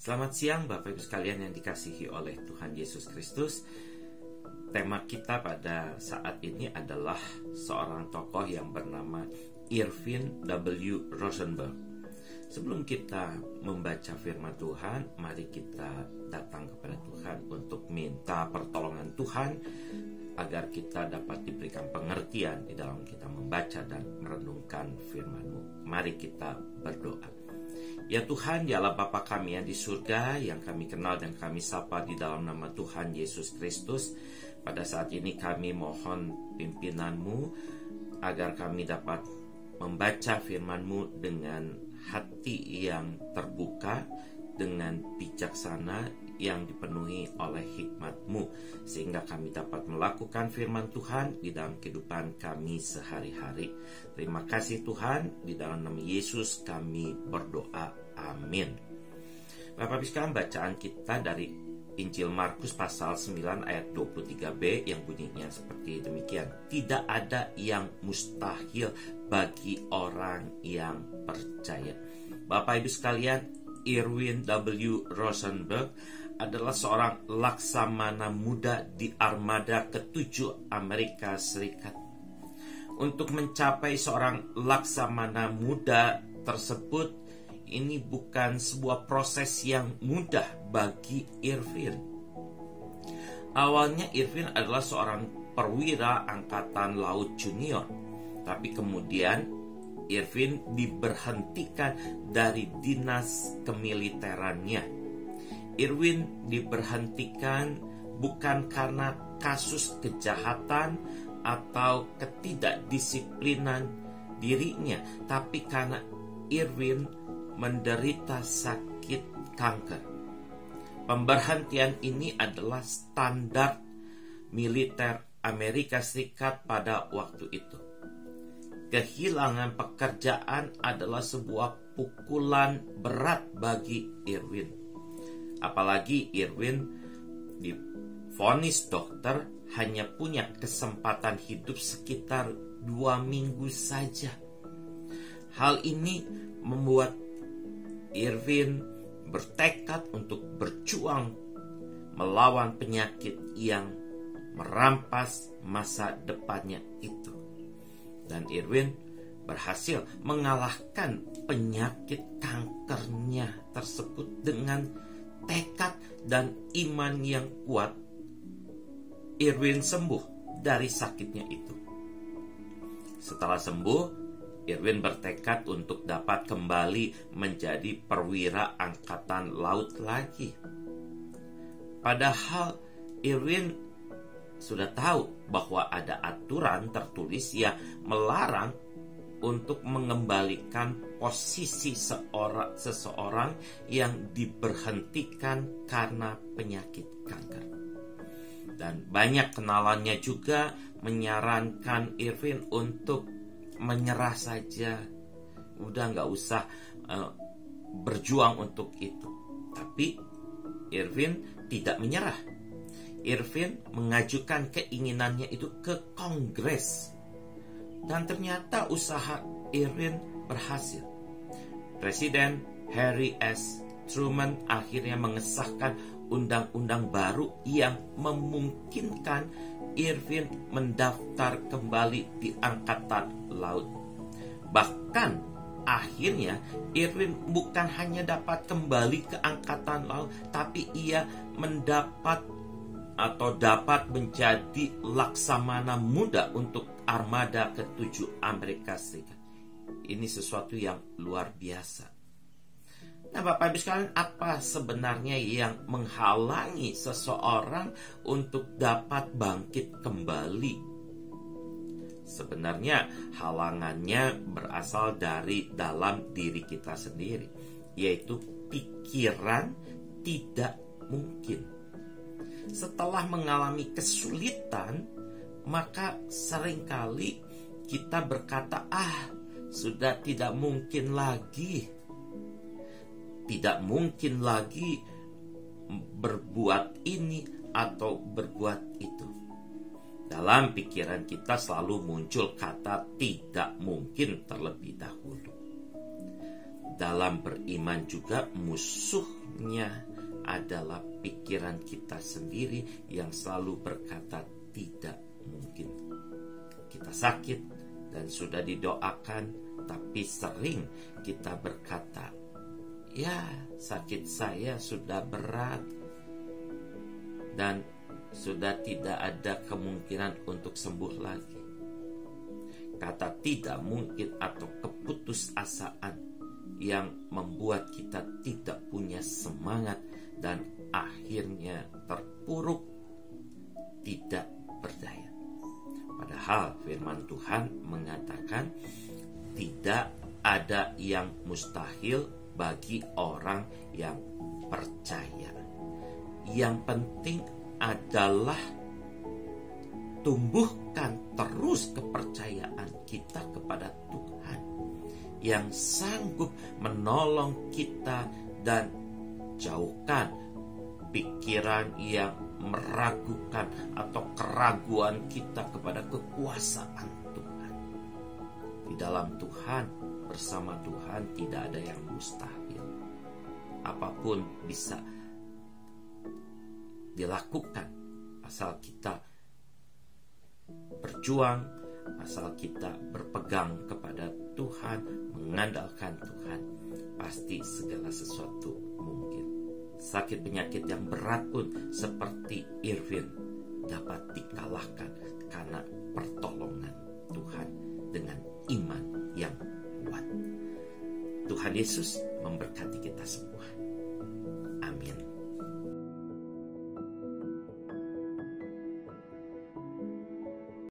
Selamat siang Bapak Ibu sekalian yang dikasihi oleh Tuhan Yesus Kristus. Tema kita pada saat ini adalah seorang tokoh yang bernama Erwin W. Rosenberg. Sebelum kita membaca firman Tuhan, mari kita datang kepada Tuhan untuk minta pertolongan Tuhan agar kita dapat diberikan pengertian di dalam kita membaca dan merenungkan firman-Mu. Mari kita berdoa. Ya Tuhan, ya Allah Bapa kami yang di surga, yang kami kenal dan kami sapa di dalam nama Tuhan Yesus Kristus. Pada saat ini kami mohon pimpinan-Mu agar kami dapat membaca firman-Mu dengan hati yang terbuka, dengan bijaksana yang dipenuhi oleh hikmat-Mu, sehingga kami dapat melakukan firman Tuhan di dalam kehidupan kami sehari-hari. Terima kasih Tuhan, di dalam nama Yesus kami berdoa, amin. Bapak Ibu sekalian, bacaan kita dari Injil Markus pasal 9 ayat 23b yang bunyinya seperti demikian. Tidak ada yang mustahil bagi orang yang percaya. Bapak Ibu sekalian, Erwin W. Rosenberg adalah seorang laksamana muda di armada ke-7 Amerika Serikat. Untuk mencapai seorang laksamana muda tersebut, ini bukan sebuah proses yang mudah bagi Erwin. Awalnya Erwin adalah seorang perwira angkatan laut junior, tapi kemudian Erwin diberhentikan dari dinas kemiliterannya. Erwin diberhentikan bukan karena kasus kejahatan atau ketidakdisiplinan dirinya, tapi karena Erwin menderita sakit kanker. Pemberhentian ini adalah standar militer Amerika Serikat pada waktu itu. Kehilangan pekerjaan adalah sebuah pukulan berat bagi Erwin. Apalagi Erwin divonis dokter hanya punya kesempatan hidup sekitar 2 minggu saja. Hal ini membuat Erwin bertekad untuk berjuang melawan penyakit yang merampas masa depannya itu. Dan Erwin berhasil mengalahkan penyakit kankernya tersebut dengan tekad dan iman yang kuat. Erwin sembuh dari sakitnya itu. Setelah sembuh, Erwin bertekad untuk dapat kembali menjadi perwira angkatan laut lagi. Padahal Erwin sudah tahu bahwa ada aturan tertulis yang melarang untuk mengembalikan posisi seseorang yang diberhentikan karena penyakit kanker. Dan banyak kenalannya juga menyarankan Erwin untuk menyerah saja, udah nggak usah berjuang untuk itu. Tapi Erwin tidak menyerah. Erwin mengajukan keinginannya itu ke Kongres. Dan ternyata usaha Erwin berhasil. Presiden Harry S. Truman akhirnya mengesahkan undang-undang baru yang memungkinkan Erwin mendaftar kembali di Angkatan Laut. Bahkan akhirnya Erwin bukan hanya dapat kembali ke Angkatan Laut, tapi ia dapat menjadi laksamana muda untuk armada ke-7 Amerika Serikat. Ini sesuatu yang luar biasa. Nah, Bapak Ibu sekalian, apa sebenarnya yang menghalangi seseorang untuk dapat bangkit kembali? Sebenarnya halangannya berasal dari dalam diri kita sendiri, yaitu pikiran tidak mungkin. Setelah mengalami kesulitan, maka seringkali kita berkata, sudah tidak mungkin lagi. Tidak mungkin lagi berbuat ini atau berbuat itu. Dalam pikiran kita selalu muncul kata tidak mungkin terlebih dahulu. dalam beriman juga musuhnya adalah pikiran kita sendiri yang selalu berkata tidak mungkin. Kita sakit dan sudah didoakan, tapi sering kita berkata, ya sakit saya sudah berat dan sudah tidak ada kemungkinan untuk sembuh lagi. Kata tidak mungkin atau keputusasaan yang membuat kita tidak punya semangat dan akhirnya terpuruk, tidak berdaya. Padahal firman Tuhan mengatakan tidak ada yang mustahil bagi orang yang percaya. Yang penting adalah tumbuhkan terus kepercayaan kita kepada Tuhan yang sanggup menolong kita, dan jauhkan pikiran yang meragukan atau keraguan kita kepada kekuasaan Tuhan. Di dalam Tuhan, bersama Tuhan tidak ada yang mustahil. Apapun bisa dilakukan asal kita berjuang, asal kita berpegang kepada Tuhan, mengandalkan Tuhan, pasti segala sesuatu mungkin. Sakit penyakit yang berat pun seperti Irvin dapat dikalahkan karena pertolongan Tuhan dengan iman yang kuat. Tuhan Yesus memberkati kita semua.